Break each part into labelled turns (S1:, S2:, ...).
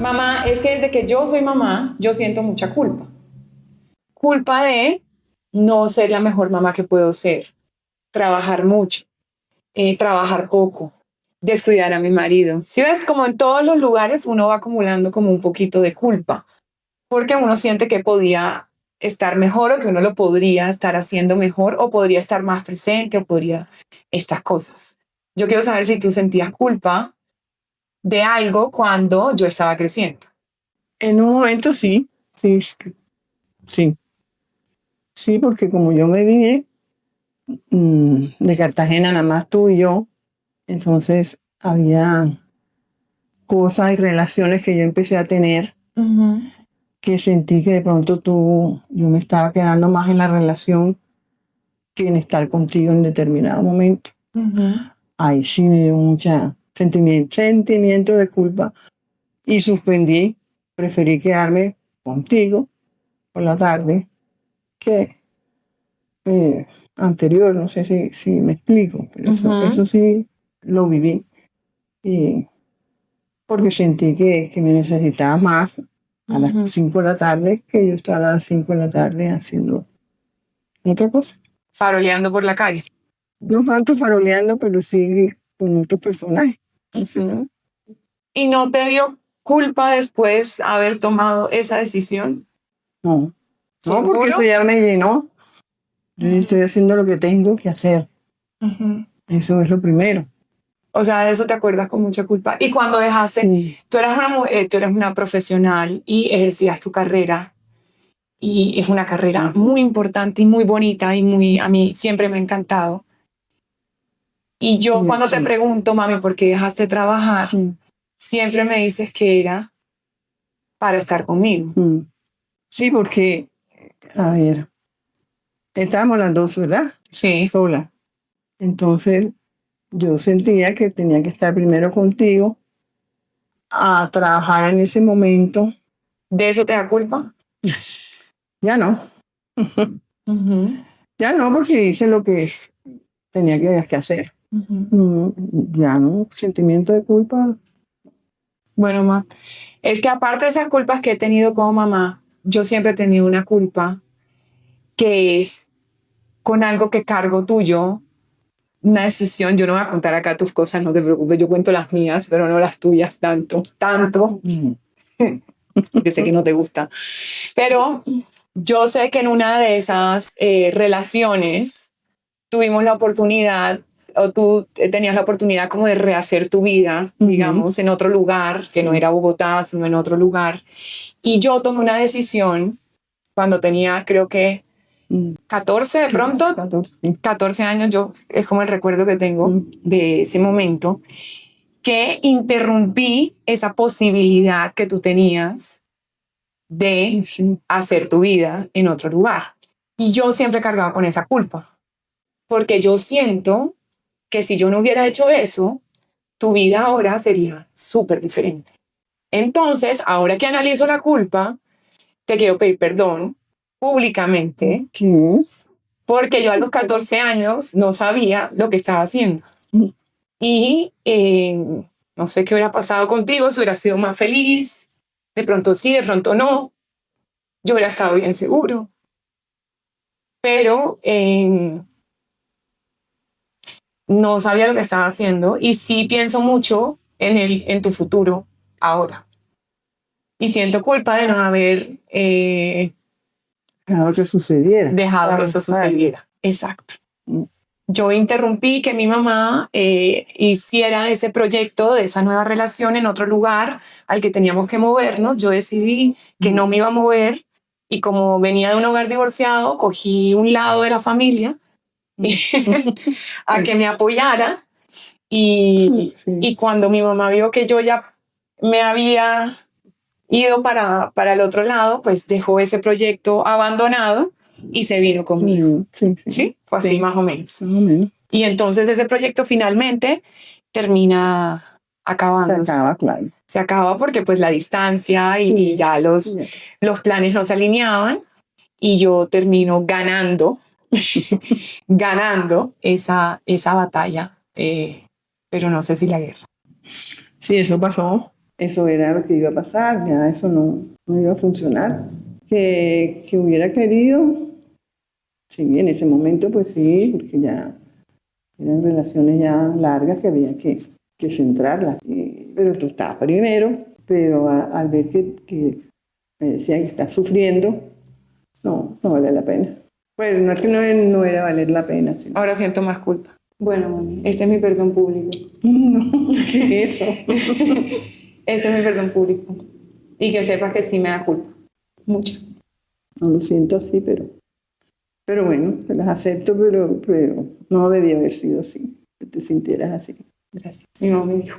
S1: Mamá, es que desde que yo soy mamá, yo siento mucha culpa. Culpa de no ser la mejor mamá que puedo ser, trabajar mucho, trabajar poco, descuidar a mi marido. Si ves, como en todos los lugares uno va acumulando como un poquito de culpa, porque uno siente que podía estar mejor o que uno lo podría estar haciendo mejor o podría estar más presente o podría estas cosas. Yo quiero saber si tú sentías culpa de algo cuando yo estaba creciendo.
S2: En un momento sí, sí, sí, porque como yo me vine de Cartagena, nada más tú y yo, entonces había cosas y relaciones que yo empecé a tener que sentí que de pronto yo me estaba quedando más en la relación que en estar contigo en determinado momento. Ahí sí me dio mucha sentimiento de culpa y suspendí, preferí quedarme contigo por la tarde que anterior, no sé si me explico, pero eso sí lo viví. Y porque sentí que me necesitaba más a las 5 de la tarde que yo estaba a las 5 de la tarde haciendo otra cosa.
S1: Faroleando por la calle.
S2: No tanto faroleando, pero sí con otros personajes.
S1: ¿Y no te dio culpa después haber tomado esa decisión?
S2: No, no, porque eso
S1: ¿Seguro?
S2: ya me llenó. Yo estoy haciendo lo que tengo que hacer. Eso es lo primero.
S1: O sea, de eso te acuerdas con mucha culpa. Y cuando dejaste,
S2: Sí.
S1: tú eras una mujer, tú eres una profesional y ejercías tu carrera. Y es una carrera muy importante y muy bonita y muy, a mí siempre me ha encantado. Y yo cuando te pregunto, mami, ¿por qué dejaste de trabajar? Siempre me dices que era para estar conmigo.
S2: Sí, porque, a ver, estábamos las dos, ¿verdad?
S1: Sí.
S2: Sola. Entonces, yo sentía que tenía que estar primero contigo a trabajar en ese momento.
S1: ¿De eso te da culpa?
S2: Ya no. Ya no, porque hice lo que tenía que hacer. Ya no, sentimiento de culpa.
S1: Bueno, ma, es que aparte de esas culpas que he tenido como mamá, yo siempre he tenido una culpa que es con algo que cargo tuyo, una decisión. Yo no voy a contar acá tus cosas, no te preocupes, yo cuento las mías, pero no las tuyas tanto. Yo sé que no te gusta. Pero yo sé que en una de esas relaciones tuvimos la oportunidad, o tú tenías la oportunidad como de rehacer tu vida, digamos, en otro lugar, que no era Bogotá, sino en otro lugar. Y yo tomé una decisión cuando tenía, creo que 14 de pronto, 14 años, yo es como el recuerdo que tengo de ese momento, que interrumpí esa posibilidad que tú tenías de hacer tu vida en otro lugar. Y yo siempre cargaba con esa culpa, porque yo siento que si yo no hubiera hecho eso, tu vida ahora sería súper diferente. Entonces, ahora que analizo la culpa, te quiero pedir perdón públicamente, porque yo a los 14 años no sabía lo que estaba haciendo. Y no sé qué hubiera pasado contigo, si hubiera sido más feliz, de pronto sí, de pronto no, yo hubiera estado bien seguro. Pero no sabía lo que estaba haciendo y sí pienso mucho en tu futuro ahora. Y siento culpa de no haber
S2: Dejado que sucediera.
S1: dejado que eso sucediera. Exacto. Yo interrumpí que mi mamá hiciera ese proyecto de esa nueva relación en otro lugar al que teníamos que movernos. Yo decidí que no me iba a mover y como venía de un hogar divorciado, cogí un lado de la familia a que me apoyara y cuando mi mamá vio que yo ya me había ido para el otro lado, pues dejó ese proyecto abandonado y se vino conmigo. Sí, fue así más o menos. Y entonces ese proyecto finalmente termina acabándose.
S2: Se acaba, claro.
S1: Se acaba porque pues la distancia y ya los planes no se alineaban y yo termino ganando, ganando esa batalla, pero no sé si la guerra.
S2: Sí, eso pasó. eso era lo que iba a pasar, ya eso no iba a funcionar. Que hubiera querido, sí, en ese momento pues sí, porque ya eran relaciones ya largas que había que centrarlas. Pero tú estabas primero, pero al ver que me decían que estás sufriendo, no vale la pena. Pues no es que no era valer la pena. Sino...
S1: Ahora siento más culpa. Bueno, mami, este es mi perdón público.
S2: No, ¿qué es eso?
S1: Este es mi perdón público. Y que sepas que sí me da culpa. Mucho.
S2: No lo siento así, pero bueno, te las acepto, pero no debía haber sido así, que te sintieras así.
S1: Gracias. Mi mamá me dijo.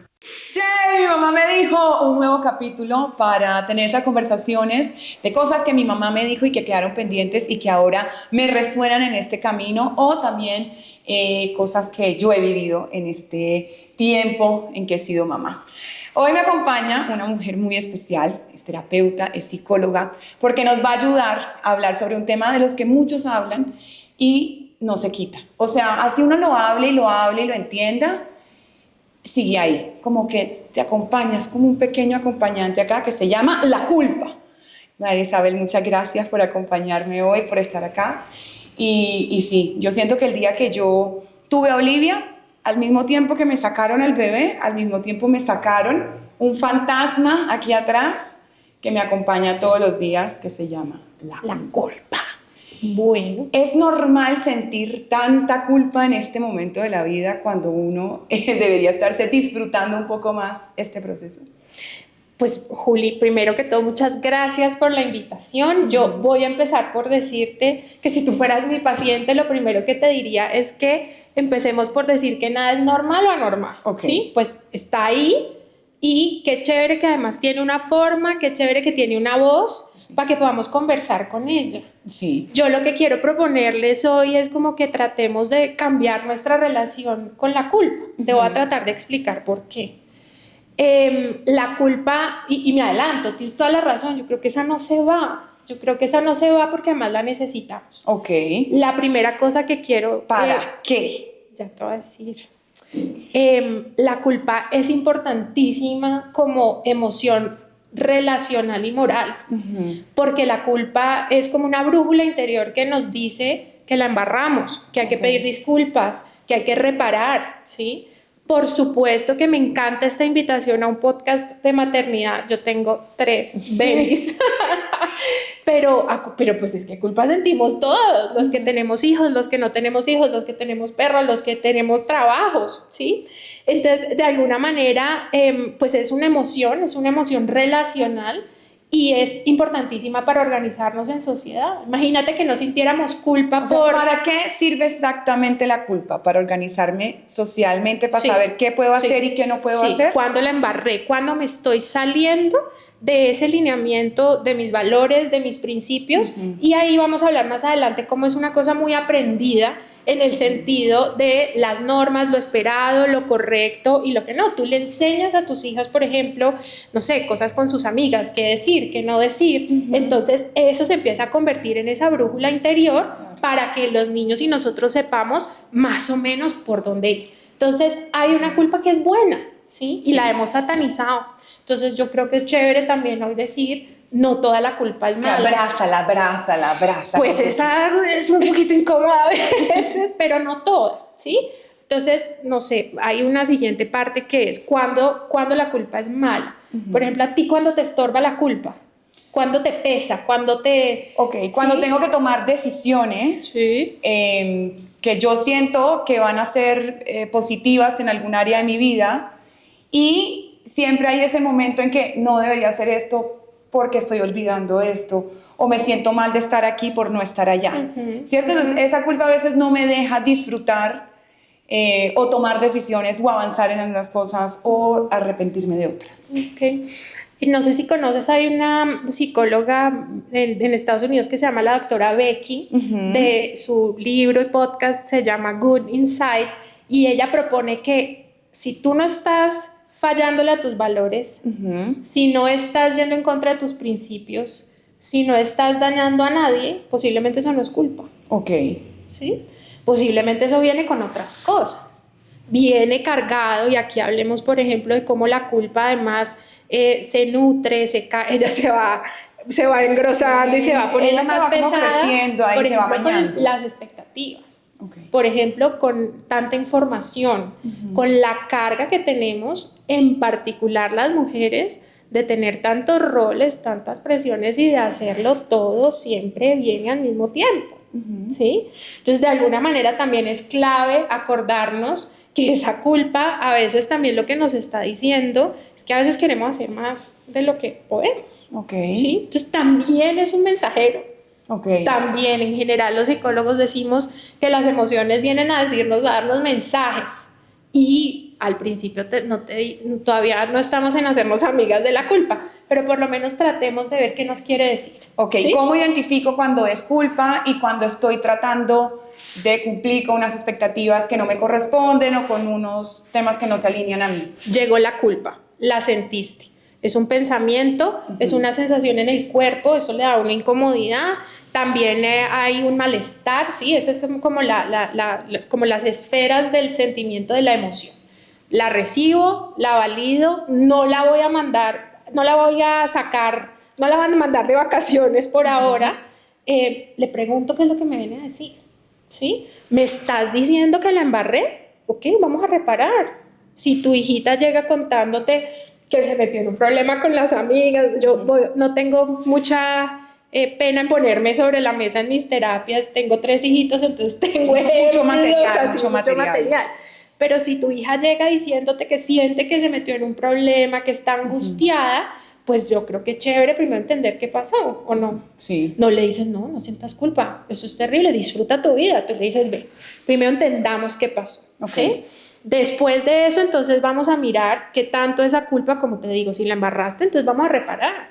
S1: Che, mi mamá me dijo un nuevo capítulo para tener esas conversaciones de cosas que mi mamá me dijo y que quedaron pendientes y que ahora me resuenan en este camino, o también cosas que yo he vivido en este tiempo en que he sido mamá. Hoy me acompaña una mujer muy especial, es terapeuta, es psicóloga, porque nos va a ayudar a hablar sobre un tema de los que muchos hablan y no se quita. O sea, así uno lo hable y lo entienda, sigue ahí, como que te acompañas, como un pequeño acompañante acá que se llama la culpa. María Isabel, muchas gracias por acompañarme hoy, por estar acá. Y sí, yo siento que el día que yo tuve a Olivia, al mismo tiempo que me sacaron el bebé, al mismo tiempo me sacaron un fantasma aquí atrás que me acompaña todos los días, que se llama la culpa.
S3: Bueno,
S1: ¿Es normal sentir tanta culpa en este momento de la vida cuando uno debería estarse disfrutando un poco más este proceso?
S3: pues Juli, primero que todo, muchas gracias por la invitación. Yo voy a empezar por decirte que si tú fueras mi paciente, lo primero que te diría es que empecemos por decir que nada es normal o anormal,
S1: Okay.
S3: ¿sí? Pues está ahí y qué chévere que además tiene una forma, qué chévere que tiene una voz, sí, para que podamos conversar con ella.
S1: Sí.
S3: Yo lo que quiero proponerles hoy es como que tratemos de cambiar nuestra relación con la culpa. Te voy a tratar de explicar por qué. La culpa, y me adelanto, tienes toda la razón, yo creo que esa no se va. Yo creo que esa no se va porque además la necesitamos.
S1: Ok.
S3: La primera cosa que quiero...
S1: ¿Para qué?
S3: Ya te voy a decir. La culpa es importantísima como emoción relacional y moral, porque la culpa es como una brújula interior que nos dice que la embarramos, que hay que pedir disculpas, que hay que reparar, ¿sí? Por supuesto que me encanta esta invitación a un podcast de maternidad. Yo tengo 3 babies. Pero pues es que culpa sentimos todos, los que tenemos hijos, los que no tenemos hijos, los que tenemos perros, los que tenemos trabajos, ¿sí? Entonces, de alguna manera, pues es una emoción relacional y es importantísima para organizarnos en sociedad. Imagínate que no sintiéramos culpa
S1: ¿Para qué sirve exactamente la culpa? ¿Para organizarme socialmente, para saber qué puedo hacer y qué no puedo hacer?
S3: Cuando la embarré, cuando me estoy saliendo de ese lineamiento de mis valores, de mis principios, y ahí vamos a hablar más adelante cómo es una cosa muy aprendida en el sentido de las normas, lo esperado, lo correcto y lo que no. Tú le enseñas a tus hijas, por ejemplo, no sé, cosas con sus amigas, qué decir, qué no decir. Entonces eso se empieza a convertir en esa brújula interior para que los niños y nosotros sepamos más o menos por dónde ir. Entonces hay una culpa que es buena, ¿sí? Y la hemos satanizado. Entonces yo creo que es chévere también hoy decir, no toda la culpa es mala.
S1: Abraza.
S3: Pues esa es un poquito incómoda a veces, pero no toda, ¿sí? Entonces, no sé, hay una siguiente parte que es cuando la culpa es mala. Por ejemplo, a ti cuando te estorba la culpa, cuando te pesa, cuando te...
S1: Ok, cuando tengo que tomar decisiones que yo siento que van a ser positivas en algún área de mi vida, y siempre hay ese momento en que no debería hacer esto porque estoy olvidando esto, o me siento mal de estar aquí por no estar allá, ¿cierto? Entonces esa culpa a veces no me deja disfrutar o tomar decisiones o avanzar en algunas cosas o arrepentirme de otras.
S3: Okay. Y no sé si conoces, hay una psicóloga en Estados Unidos que se llama la doctora Becky, de su libro y podcast se llama Good Inside, y ella propone que si tú no estás fallándole a tus valores, si no estás yendo en contra de tus principios, si no estás dañando a nadie, posiblemente eso no es culpa.
S1: Ok.
S3: ¿Sí? Posiblemente eso viene con otras cosas. viene cargado, y aquí hablemos, por ejemplo, de cómo la culpa además se nutre, ella se va engrosando y se va poniendo
S1: ella
S3: más
S1: se va como
S3: pesada,
S1: creciendo, ahí
S3: por
S1: se va
S3: ejemplo,
S1: bañando.
S3: con las expectativas.
S1: Okay.
S3: Por ejemplo, con tanta información, con la carga que tenemos, en particular las mujeres, de tener tantos roles, tantas presiones y de hacerlo todo siempre bien y al mismo tiempo, ¿sí? Entonces, de alguna manera también es clave acordarnos que esa culpa a veces también lo que nos está diciendo es que a veces queremos hacer más de lo que podemos, ¿sí? Entonces, también es un mensajero. También en general los psicólogos decimos que las emociones vienen a decirnos, a darnos mensajes, y al principio todavía no estamos en hacernos amigas de la culpa, pero por lo menos tratemos de ver qué nos quiere decir.
S1: ¿Sí? ¿Cómo identifico cuando es culpa y cuando estoy tratando de cumplir con unas expectativas que no me corresponden o con unos temas que no se alinean a mí?
S3: Llegó la culpa, la sentiste. Es un pensamiento, es una sensación en el cuerpo, eso le da una incomodidad, también hay un malestar, ¿sí? Esas son como, como las esferas del sentimiento de la emoción. La recibo, la valido, no la voy a mandar, no la voy a sacar, no la van a mandar de vacaciones por ahora. Le pregunto qué es lo que me viene a decir, ¿sí? ¿Me estás diciendo que la embarré? Ok, vamos a reparar. Si tu hijita llega contándote que se metió en un problema con las amigas, no tengo mucha pena en ponerme sobre la mesa en mis terapias, tengo 3 hijitos, entonces tengo
S1: mucho material.
S3: Pero si tu hija llega diciéndote que siente que se metió en un problema, que está angustiada, pues yo creo que es chévere primero entender qué pasó, ¿o no?
S1: Sí.
S3: No le dices, no sientas culpa, eso es terrible, disfruta tu vida. Tú le dices, ve, primero entendamos qué pasó, ¿sí? Después de eso, entonces vamos a mirar qué tanto esa culpa, como te digo, si la embarraste, entonces vamos a reparar.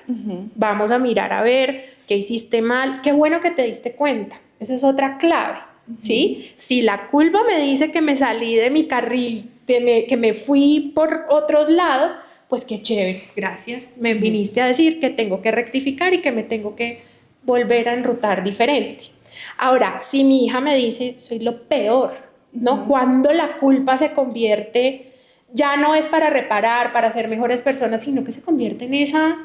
S3: Vamos a mirar a ver qué hiciste mal, qué bueno que te diste cuenta. Esa es otra clave, ¿sí? Si la culpa me dice que me salí de mi carril, que me fui por otros lados, pues qué chévere, gracias. Me viniste a decir que tengo que rectificar y que me tengo que volver a enrutar diferente. Ahora, si mi hija me dice, soy lo peor, ¿no? Cuando la culpa se convierte, ya no es para reparar, para ser mejores personas, sino que se convierte en esa,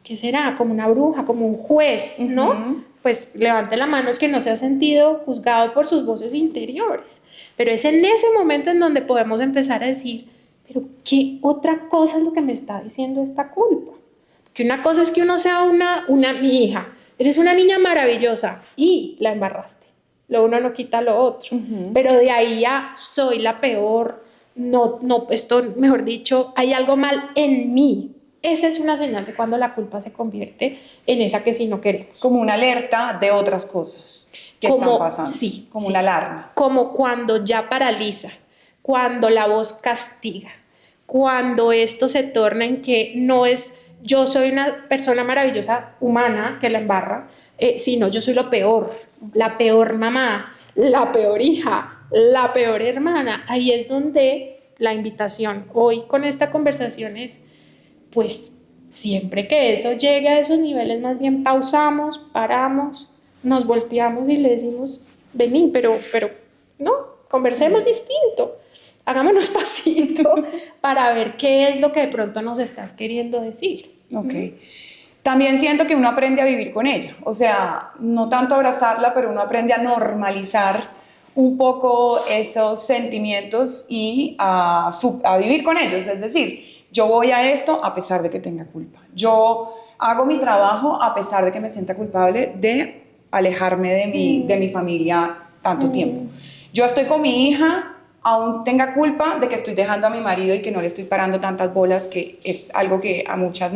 S3: ¿qué será? Como una bruja, como un juez, ¿no? Pues levante la mano el que no se ha sentido juzgado por sus voces interiores. Pero es en ese momento en donde podemos empezar a decir, pero ¿qué otra cosa es lo que me está diciendo esta culpa? Porque una cosa es que uno sea mi hija, eres una niña maravillosa y la embarraste. Lo uno no quita lo otro, pero de ahí a soy la peor, esto, mejor dicho, hay algo mal en mí. Esa es una señal de cuando la culpa se convierte en esa que sí no queremos.
S1: Como una alerta de otras cosas que están pasando.
S3: Sí,
S1: como una alarma.
S3: Como cuando ya paraliza, cuando la voz castiga, cuando esto se torna en que no es yo soy una persona maravillosa humana que la embarra, sino yo soy lo peor, la peor mamá, la peor hija, la peor hermana. Ahí es donde la invitación hoy con esta conversación es, pues siempre que eso llegue a esos niveles, más bien pausamos, paramos, nos volteamos y le decimos, vení, pero no, conversemos distinto, hagámonos pasito para ver qué es lo que de pronto nos estás queriendo decir.
S1: También siento que uno aprende a vivir con ella, o sea, no tanto abrazarla, pero uno aprende a normalizar un poco esos sentimientos y a vivir con ellos, es decir, yo voy a esto a pesar de que tenga culpa, yo hago mi trabajo a pesar de que me sienta culpable de alejarme de mi familia tanto tiempo. Yo estoy con mi hija, aún tenga culpa de que estoy dejando a mi marido y que no le estoy parando tantas bolas, que es algo que a muchas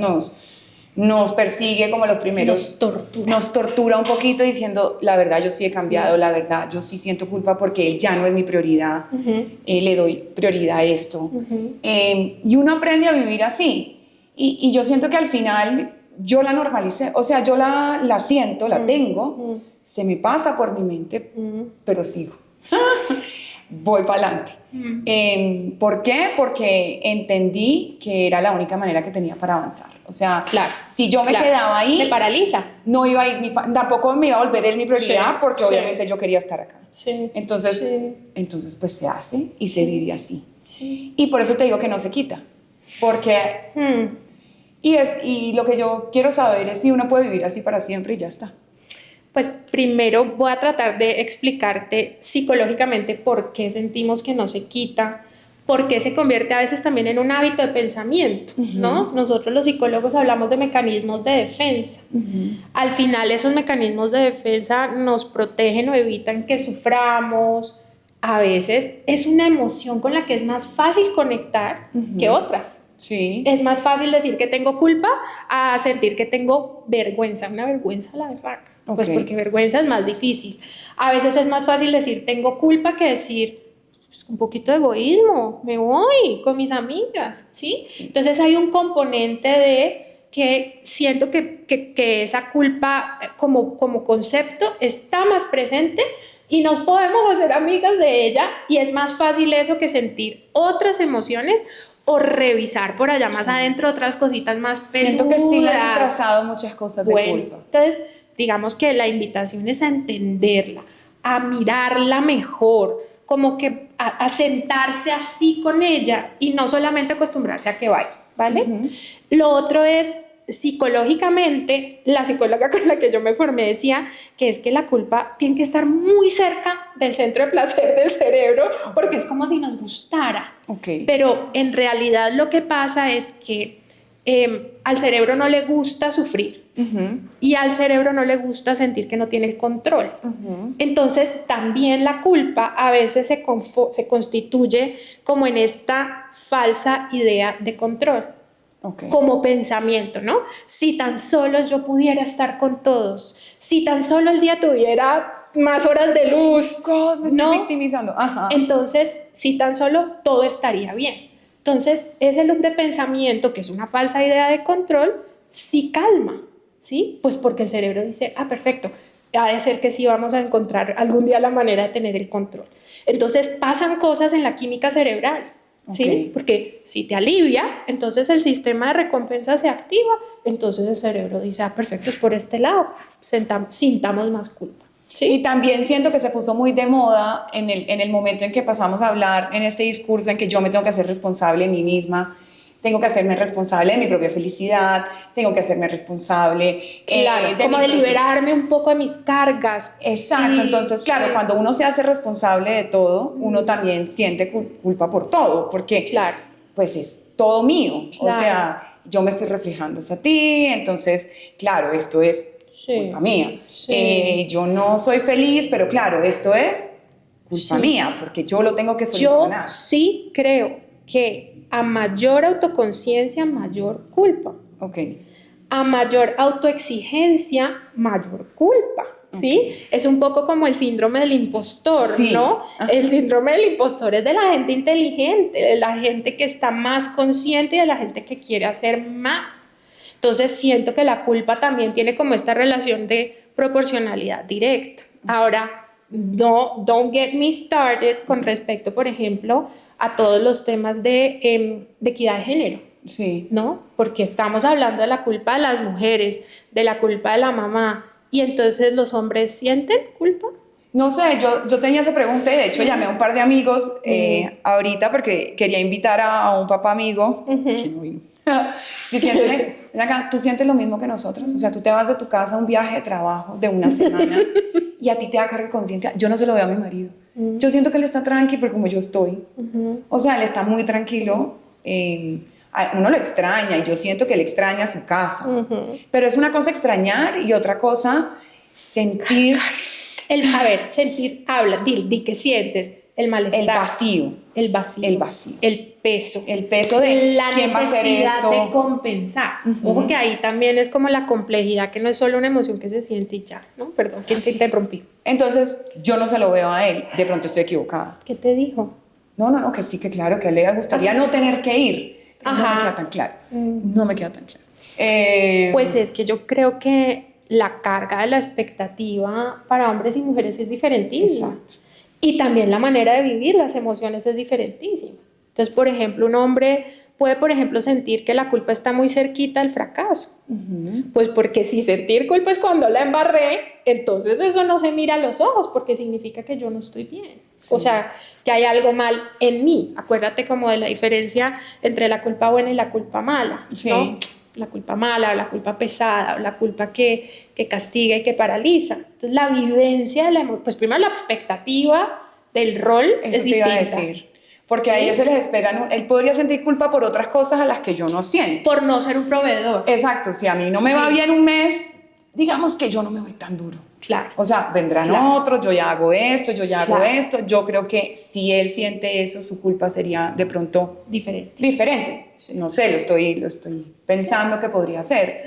S1: nos persigue como los primeros, nos tortura un poquito diciendo, la verdad yo sí he cambiado, la verdad yo sí siento culpa porque él ya no es mi prioridad, le doy prioridad a esto. Y uno aprende a vivir así y yo siento que al final yo la normalicé, o sea, yo la siento, la tengo, se me pasa por mi mente, pero sigo. Voy para adelante. ¿Por qué? Porque entendí que era la única manera que tenía para avanzar. O sea, si yo me quedaba ahí,
S3: me paraliza.
S1: No iba a ir tampoco me iba a volver él mi prioridad, porque obviamente yo quería estar acá. Entonces pues se hace y se vive así.
S3: Sí.
S1: Y por eso te digo que no se quita. Porque, y lo que yo quiero saber es si uno puede vivir así para siempre y ya está.
S3: Pues primero voy a tratar de explicarte psicológicamente por qué sentimos que no se quita, por qué se convierte a veces también en un hábito de pensamiento, ¿no? Nosotros los psicólogos hablamos de mecanismos de defensa. Al final esos mecanismos de defensa nos protegen o evitan que suframos. A veces es una emoción con la que es más fácil conectar que otras.
S1: Sí.
S3: Es más fácil decir que tengo culpa a sentir que tengo vergüenza, una vergüenza a la berraca. Pues porque vergüenza es más difícil. A veces es más fácil decir tengo culpa que decir pues, un poquito de egoísmo, me voy con mis amigas, ¿sí? Entonces hay un componente de que siento que esa culpa como concepto está más presente y nos podemos hacer amigas de ella y es más fácil eso que sentir otras emociones o revisar por allá más adentro otras cositas más peludas.
S1: Siento que sí me he disfrazado muchas cosas de culpa.
S3: Entonces, digamos que la invitación es a entenderla, a mirarla mejor, como que a sentarse así con ella y no solamente acostumbrarse a que vaya, ¿vale? Lo otro es psicológicamente, la psicóloga con la que yo me formé decía que es que la culpa tiene que estar muy cerca del centro de placer del cerebro porque es como si nos gustara. Pero en realidad lo que pasa es que al cerebro no le gusta sufrir y al cerebro no le gusta sentir que no tiene el control. Entonces también la culpa a veces se constituye como en esta falsa idea de control. Como pensamiento, ¿no? Si tan solo yo pudiera estar con todos, si tan solo el día tuviera más horas de luz,
S1: me estoy victimizando.
S3: Entonces, si tan solo todo estaría bien. Entonces, ese loop de pensamiento, que es una falsa idea de control, sí calma, ¿sí? Pues porque el cerebro dice, perfecto, ha de ser que sí vamos a encontrar algún día la manera de tener el control. Entonces, pasan cosas en la química cerebral. ¿Sí? Porque si te alivia, entonces el sistema de recompensa se activa, entonces el cerebro dice, perfecto, es por este lado, sintamos más culpa. ¿Sí?
S1: Y también siento que se puso muy de moda en el momento en que pasamos a hablar en este discurso en que yo me tengo que hacer responsable de mí misma, tengo que hacerme responsable de mi propia felicidad, tengo que hacerme responsable
S3: como de liberarme un poco de mis cargas.
S1: Exacto, entonces claro, cuando uno se hace responsable de todo, uno también siente culpa por todo, porque pues es todo mío, o sea, yo me estoy reflejando hacia ti, entonces claro, esto es culpa mía. Yo no soy feliz, pero claro, esto es culpa mía, porque yo lo tengo que solucionar.
S3: Yo sí creo que a mayor autoconciencia, mayor culpa. A mayor autoexigencia, mayor culpa. ¿Sí? Es un poco como el síndrome del impostor, ¿no? El síndrome del impostor es de la gente inteligente, de la gente que está más consciente y de la gente que quiere hacer más. Entonces siento que la culpa también tiene como esta relación de proporcionalidad directa. Ahora, don't get me started con respecto, por ejemplo, a todos los temas de equidad de género, ¿no? Porque estamos hablando de la culpa de las mujeres, de la culpa de la mamá, y entonces los hombres sienten culpa.
S1: No sé, yo tenía esa pregunta y de hecho llamé a un par de amigos ahorita porque quería invitar a un papá amigo que no vino, diciéndole, ven acá, ¿tú sientes lo mismo que nosotros? O sea, tú te vas de tu casa a un viaje de trabajo de una semana y a ti te da carga de conciencia. Yo no se lo veo a mi marido. Yo siento que él está tranquilo, pero como yo estoy. O sea, él está muy tranquilo. Uno lo extraña y yo siento que él extraña su casa. Pero es una cosa extrañar y otra cosa sentir...
S3: sentir, habla, di que sientes. El malestar. El vacío. El peso.
S1: El peso de
S3: la
S1: quién va a hacer
S3: necesidad
S1: esto.
S3: de compensar. Ojo que ahí también es como la complejidad, que no es solo una emoción que se siente y ya, ¿no? Perdón, ¿quién te interrumpí?
S1: Entonces, yo no se lo veo a él. De pronto estoy equivocada.
S3: ¿Qué te dijo?
S1: No, que sí, que claro, que a él le gustaría no tener que ir. Pero no me queda tan claro. No me queda tan claro.
S3: Pues es que yo creo que la carga de la expectativa para hombres y mujeres es diferentísima.
S1: Exacto.
S3: Y también la manera de vivir las emociones es diferentísima. Entonces, por ejemplo, un hombre puede, por ejemplo, sentir que la culpa está muy cerquita del fracaso. Pues porque si sentir culpa es cuando la embarré, entonces eso no se mira a los ojos porque significa que yo no estoy bien. O sea, que hay algo mal en mí. Acuérdate como de la diferencia entre la culpa buena y la culpa mala, ¿no?
S1: Sí.
S3: La culpa mala o la culpa pesada o la culpa que castiga y que paraliza. Entonces, la vivencia de pues primero la expectativa del rol
S1: Eso
S3: es
S1: te iba a
S3: distinta.
S1: decir. Porque
S3: ¿Sí?
S1: a ellos se les esperan, él podría sentir culpa por otras cosas a las que yo no siento.
S3: Por no ser un proveedor.
S1: Exacto, si a mí no me va
S3: Sí.
S1: bien un mes, digamos que yo no me voy tan duro.
S3: Claro.
S1: O sea, vendrán
S3: Claro.
S1: otros, yo ya hago esto, yo ya hago
S3: Claro.
S1: esto. Yo creo que si él siente eso, su culpa sería de pronto
S3: Diferente.
S1: diferente. No sé, lo estoy pensando que podría ser.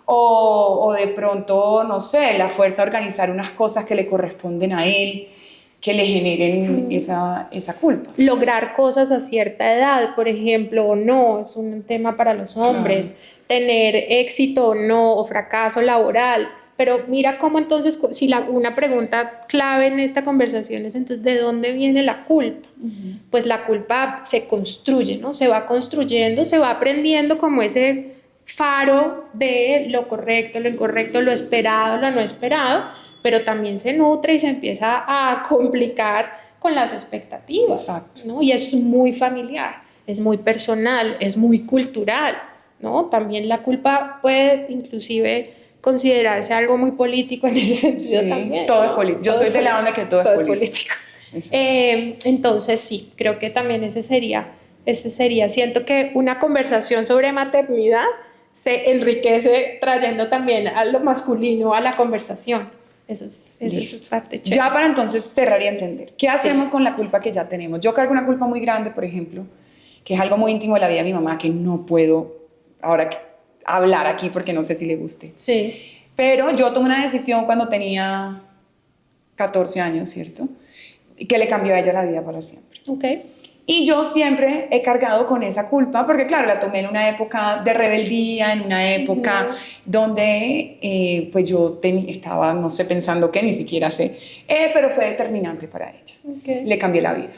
S1: O de pronto, no sé, la fuerza de organizar unas cosas que le corresponden a él, que le generen esa culpa.
S3: Lograr cosas a cierta edad, por ejemplo, o no, es un tema para los hombres. Claro. Tener éxito o no, o fracaso laboral. Pero mira cómo entonces, si una pregunta clave en esta conversación es entonces, ¿de dónde viene la culpa? Pues la culpa se construye, ¿no? Se va construyendo, se va aprendiendo como ese faro de lo correcto, lo incorrecto, lo esperado, lo no esperado, pero también se nutre y se empieza a complicar con las expectativas.
S1: Exacto.
S3: ¿no? Y eso es muy familiar, es muy personal, es muy cultural, ¿no? También la culpa puede inclusive considerarse algo muy político en ese sentido. Sí, también.
S1: Todo es político. Yo soy de la onda que todo es político.
S3: Entonces sí, creo que también ese sería. Siento que una conversación sobre maternidad se enriquece trayendo también a lo masculino a la conversación. Eso es parte chévere.
S1: Ya para entonces cerrar y entender, ¿qué hacemos con la culpa que ya tenemos? Yo cargo una culpa muy grande, por ejemplo, que es algo muy íntimo de la vida de mi mamá, que no puedo ahora hablar aquí porque no sé si le guste.
S3: Sí.
S1: Pero yo tomé una decisión cuando tenía 14 años, ¿cierto? Que le cambió a ella la vida para siempre.
S3: Okay.
S1: Y yo siempre he cargado con esa culpa, porque claro, la tomé en una época de rebeldía, en una época donde pues yo estaba, no sé, pensando que ni siquiera sé, pero fue determinante para ella.
S3: Okay.
S1: Le cambié la vida.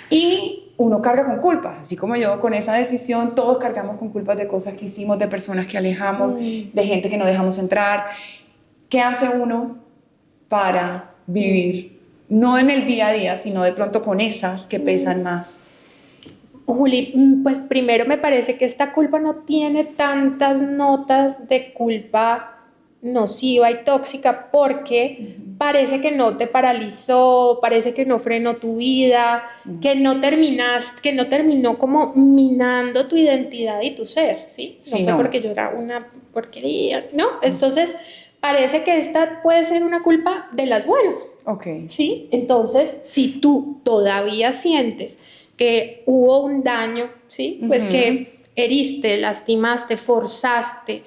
S1: Y uno carga con culpas, así como yo con esa decisión, todos cargamos con culpas de cosas que hicimos, de personas que alejamos, de gente que no dejamos entrar. ¿Qué hace uno para vivir? No en el día a día, sino de pronto con esas que pesan más.
S3: Juli, pues primero me parece que esta culpa no tiene tantas notas de culpa nociva y tóxica porque parece que no te paralizó, parece que no frenó tu vida, que no terminó como minando tu identidad y tu ser, ¿sí? No fue porque yo era una porquería, ¿no? Entonces parece que esta puede ser una culpa de las buenas.
S1: Okay.
S3: ¿Sí? Entonces, si tú todavía sientes que hubo un daño, ¿sí? Pues que heriste, lastimaste, forzaste,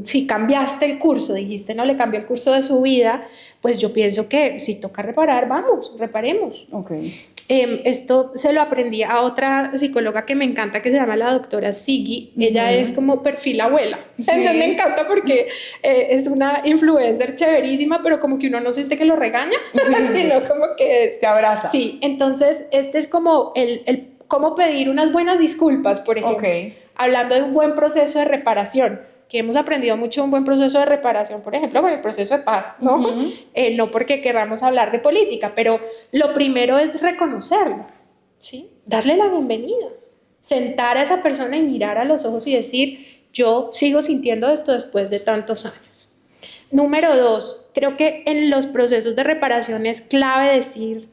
S3: si cambiaste el curso, dijiste, no, le cambió el curso de su vida, pues yo pienso que si toca reparar, vamos, reparemos.
S1: Okay.
S3: Esto se lo aprendí a otra psicóloga que me encanta, que se llama la doctora Siggy. Ella es como perfil abuela. Sí. Entonces me encanta porque es una influencer chéverísima, pero como que uno no siente que lo regaña, sino como que
S1: se abraza.
S3: Sí, entonces este es como el cómo pedir unas buenas disculpas, por ejemplo.
S1: Okay.
S3: Hablando de un buen proceso de reparación, que hemos aprendido mucho un buen proceso de reparación, por ejemplo, con el proceso de paz, ¿no? No porque queramos hablar de política, pero lo primero es reconocerlo, ¿sí? Darle la bienvenida, sentar a esa persona y mirar a los ojos y decir, yo sigo sintiendo esto después de tantos años. Número 2, creo que en los procesos de reparación es clave decir,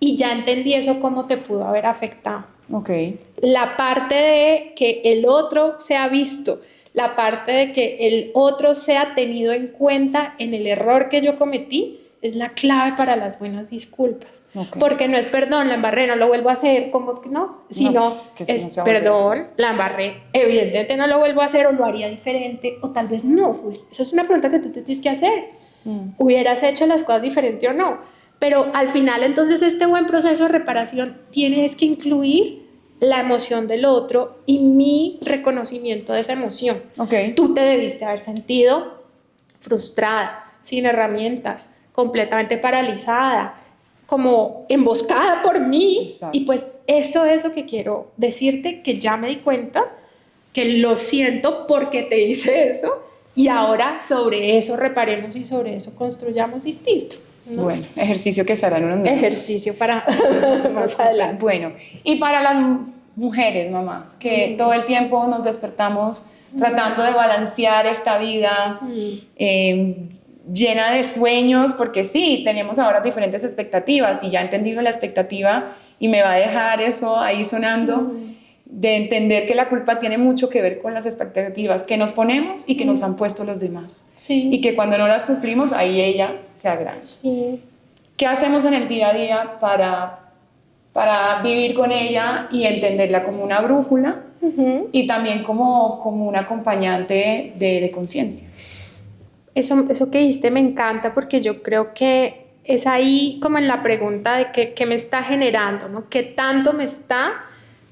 S3: y ya entendí eso, cómo te pudo haber afectado.
S1: Okay.
S3: La parte de que el otro sea visto, la parte de que el otro sea tenido en cuenta en el error que yo cometí, es la clave para las buenas disculpas. Okay. Porque no es perdón, la embarré, no lo vuelvo a hacer, como que no, sino pues, es perdón, la embarré, evidentemente no lo vuelvo a hacer o lo haría diferente, o tal vez no, Juli. Esa es una pregunta que tú te tienes que hacer. ¿Hubieras hecho las cosas diferente o no? Pero al final, entonces, este buen proceso de reparación tienes que incluir la emoción del otro y mi reconocimiento de esa emoción.
S1: Okay.
S3: Tú te debiste haber sentido frustrada, sin herramientas, completamente paralizada, como emboscada por mí.
S1: Exacto.
S3: Y pues eso es lo que quiero decirte, que ya me di cuenta, que lo siento porque te hice eso y ahora sobre eso reparemos y sobre eso construyamos distinto. ¿no?
S1: Bueno, ejercicio que se hará en unos minutos.
S3: Ejercicio para más adelante.
S1: Bueno, y para las mujeres, mamás, que todo el tiempo nos despertamos tratando de balancear esta vida llena de sueños, porque sí, tenemos ahora diferentes expectativas y ya entendí la expectativa y me va a dejar eso ahí sonando, de entender que la culpa tiene mucho que ver con las expectativas que nos ponemos y que nos han puesto los demás.
S3: Sí.
S1: Y que cuando no las cumplimos, ahí ella se agranda.
S3: Sí.
S1: ¿Qué hacemos en el día a día para vivir con ella y entenderla como una brújula y también como un acompañante de conciencia?
S3: Eso que dijiste me encanta porque yo creo que es ahí como en la pregunta de qué me está generando, ¿no? ¿Qué tanto me está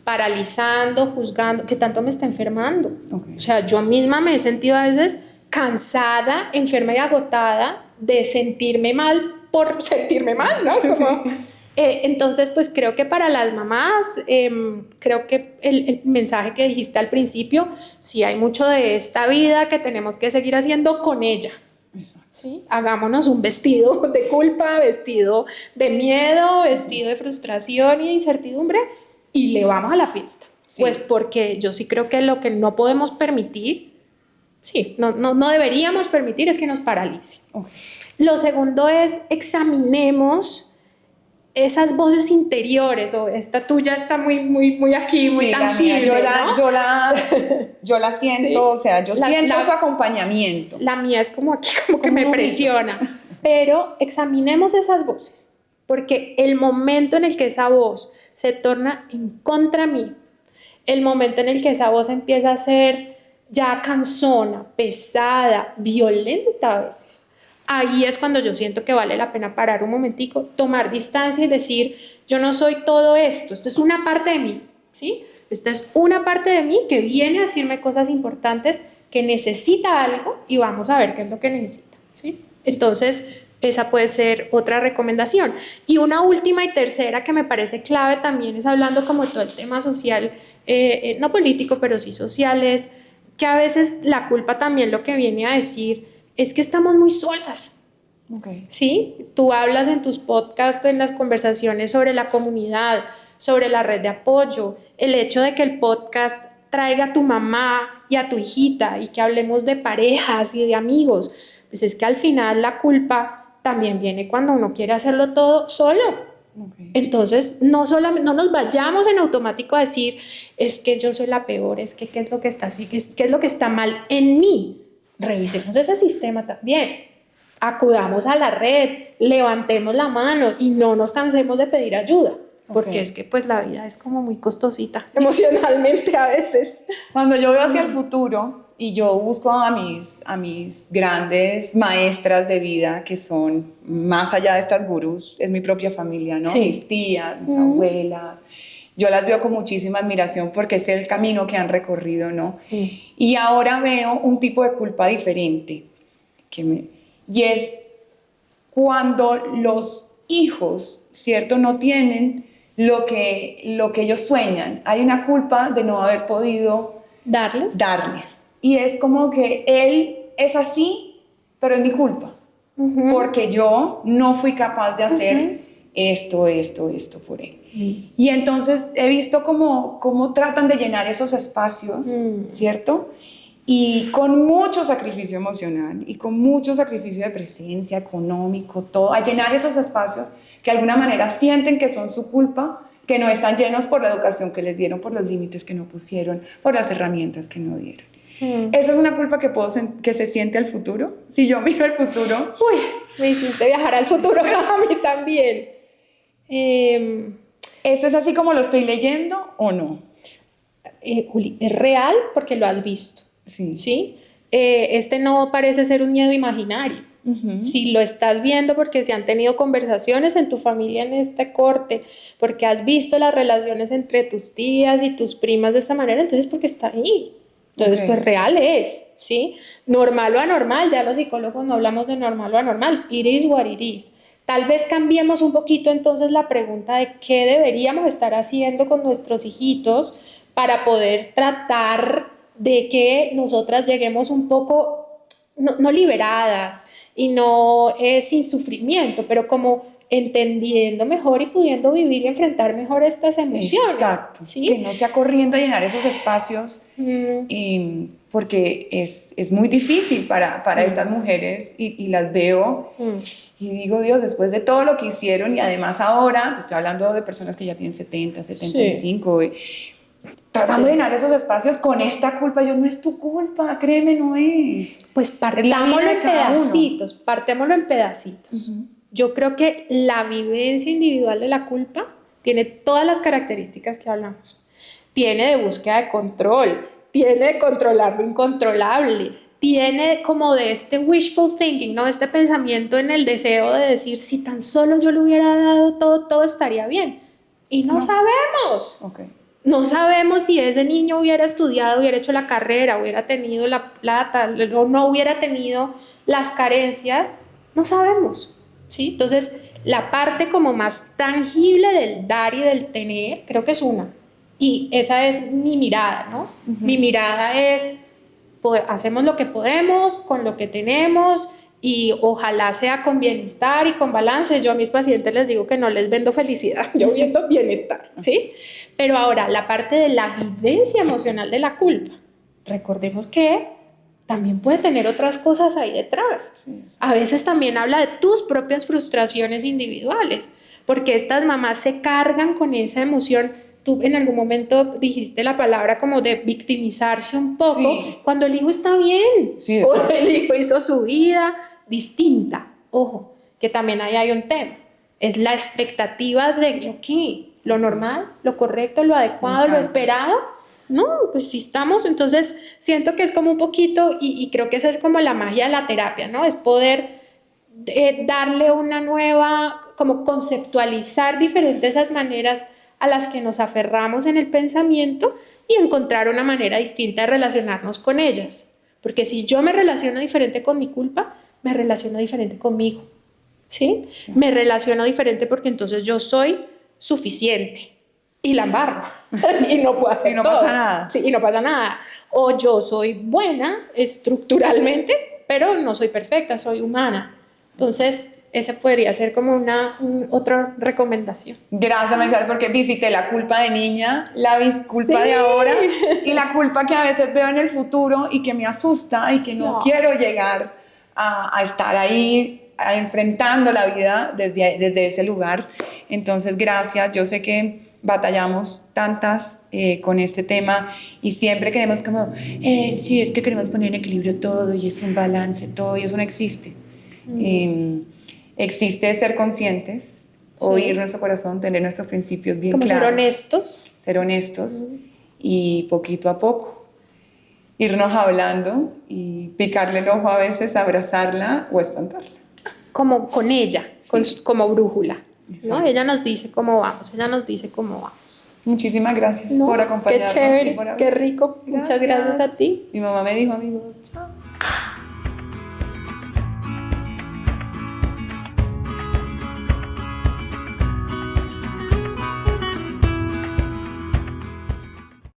S3: paralizando, juzgando, qué tanto me está enfermando?
S1: Okay.
S3: O sea, yo misma me he sentido a veces cansada, enferma y agotada de sentirme mal por sentirme mal, ¿no? Como, entonces, pues creo que para las mamás, creo que el mensaje que dijiste al principio, sí hay mucho de esta vida que tenemos que seguir haciendo con ella. ¿Sí? Hagámonos un vestido de culpa, vestido de miedo, vestido de frustración y de incertidumbre y le vamos a la fiesta. Sí. Pues porque yo sí creo que lo que no podemos permitir, sí, no deberíamos permitir es que nos paralice. Okay. Lo segundo es examinemos esas voces interiores, o esta tuya está muy aquí, muy sí, tangible,
S1: yo la siento, sí. O sea, yo siento su acompañamiento.
S3: La mía es como aquí, como que me presiona. Pero examinemos esas voces, porque el momento en el que esa voz se torna en contra mí, el momento en el que esa voz empieza a ser ya cansona, pesada, violenta a veces, ahí es cuando yo siento que vale la pena parar un momentico, tomar distancia y decir, yo no soy todo esto es una parte de mí, ¿sí? Esta es una parte de mí que viene a decirme cosas importantes, que necesita algo y vamos a ver qué es lo que necesita, ¿sí? Entonces, esa puede ser otra recomendación. Y una última y tercera que me parece clave también es hablando como todo el tema social, no político, pero sí social, es que a veces la culpa también lo que viene a decir es que estamos muy solas. Okay. ¿Sí? Tú hablas en tus podcasts, en las conversaciones sobre la comunidad, sobre la red de apoyo, el hecho de que el podcast traiga a tu mamá y a tu hijita y que hablemos de parejas y de amigos, pues es que al final la culpa también viene cuando uno quiere hacerlo todo solo. Okay. Entonces, no nos vayamos en automático a decir, es que yo soy la peor, es que qué es lo que está así, qué es lo que está mal en mí. Revisemos ese sistema también, acudamos a la red, levantemos la mano y no nos cansemos de pedir ayuda, porque okay. Es que pues la vida es como muy costosita emocionalmente a veces.
S1: Cuando yo veo hacia el futuro y yo busco a mis grandes maestras de vida, que son más allá de estas gurús, es mi propia familia, ¿no? Sí. Mis tías, mis abuelas. Yo las veo con muchísima admiración porque es el camino que han recorrido, ¿no? Sí. Y ahora veo un tipo de culpa diferente. Y es cuando los hijos, ¿cierto? No tienen lo que ellos sueñan. Hay una culpa de no haber podido darles. Y es como que él es así, pero es mi culpa. Uh-huh. Porque yo no fui capaz de hacer esto por él. Y entonces he visto cómo tratan de llenar esos espacios, ¿cierto? Y con mucho sacrificio emocional y con mucho sacrificio de presencia, económico, todo, a llenar esos espacios que de alguna manera sienten que son su culpa, que no están llenos por la educación que les dieron, por los límites que no pusieron, por las herramientas que no dieron. Esa es una culpa que se siente al futuro. Si yo miro el futuro...
S3: Uy, me hiciste viajar al futuro a mí también.
S1: ¿Eso es así como lo estoy leyendo o no?
S3: Juli, es real porque lo has visto.
S1: Sí.
S3: ¿Sí? Este no parece ser un miedo imaginario. Uh-huh. Si lo estás viendo porque se han tenido conversaciones en tu familia en este corte, porque has visto las relaciones entre tus tías y tus primas de esta manera, entonces porque está ahí. Entonces, pues real es, ¿sí? Normal o anormal, ya los psicólogos no hablamos de normal o anormal. It is what it is. Tal vez cambiemos un poquito entonces la pregunta de qué deberíamos estar haciendo con nuestros hijitos para poder tratar de que nosotras lleguemos un poco no liberadas y no sin sufrimiento, pero como entendiendo mejor y pudiendo vivir y enfrentar mejor estas emociones.
S1: Exacto,
S3: ¿sí?
S1: que no sea corriendo a llenar esos espacios, porque es muy difícil para estas mujeres y las veo y digo, Dios, después de todo lo que hicieron y además ahora, te estoy hablando de personas que ya tienen 70, 75, tratando de llenar esos espacios con esta culpa. Yo, no es tu culpa, créeme, no es.
S3: Pues partámoslo en pedacitos. Yo creo que la vivencia individual de la culpa tiene todas las características que hablamos. Tiene de búsqueda de control, tiene de controlar lo incontrolable, tiene como de este wishful thinking, ¿no? Este pensamiento en el deseo de decir, si tan solo yo le hubiera dado todo, todo estaría bien. Y no sabemos.
S1: Okay.
S3: No sabemos si ese niño hubiera estudiado, hubiera hecho la carrera, hubiera tenido la plata o no hubiera tenido las carencias. No sabemos. ¿Sí? Entonces, la parte como más tangible del dar y del tener, creo que es una. Y esa es mi mirada, ¿no? Mi mirada es, pues, hacemos lo que podemos, con lo que tenemos, y ojalá sea con bienestar y con balance. Yo a mis pacientes les digo que no les vendo felicidad, yo vendo bienestar, ¿sí? Pero ahora, la parte de la vivencia emocional de la culpa, recordemos que también puede tener otras cosas ahí detrás. A veces también habla de tus propias frustraciones individuales, porque estas mamás se cargan con esa emoción. Tú en algún momento dijiste la palabra como de victimizarse un poco, cuando el hijo está bien, o el hijo hizo su vida distinta. Ojo, que también ahí hay un tema. Es la expectativa de lo normal, lo correcto, lo adecuado, lo esperado. No, pues si estamos, entonces siento que es como un poquito, y creo que esa es como la magia de la terapia, ¿no? Es poder darle una nueva, como conceptualizar diferentes esas maneras a las que nos aferramos en el pensamiento y encontrar una manera distinta de relacionarnos con ellas. Porque si yo me relaciono diferente con mi culpa, me relaciono diferente conmigo, ¿sí? Me relaciono diferente porque entonces yo soy suficiente. Y la embarro y no puedo hacer todo.
S1: Pasa nada.
S3: Sí, y no pasa nada. O yo soy buena estructuralmente, pero no soy perfecta, soy humana. Entonces, esa podría ser como otra recomendación.
S1: Gracias, Marisabel, porque visité la culpa de niña, la culpa de ahora y la culpa que a veces veo en el futuro y que me asusta y que no quiero llegar a estar ahí enfrentando la vida desde ese lugar. Entonces, gracias. Yo sé que batallamos tantas con este tema y siempre queremos como, sí, es que queremos poner en equilibrio todo y es un balance todo y eso no existe. Existe ser conscientes, oír nuestro corazón, tener nuestros principios bien
S3: como
S1: claros.
S3: Ser
S1: honestos y poquito a poco irnos hablando y picarle el ojo a veces, abrazarla o espantarla.
S3: Como con ella, como brújula. ¿No? Ella nos dice cómo vamos,
S1: Muchísimas gracias por acompañarnos.
S3: Qué chévere, qué rico. Muchas gracias a ti.
S1: Mi mamá me dijo, amigos, chao.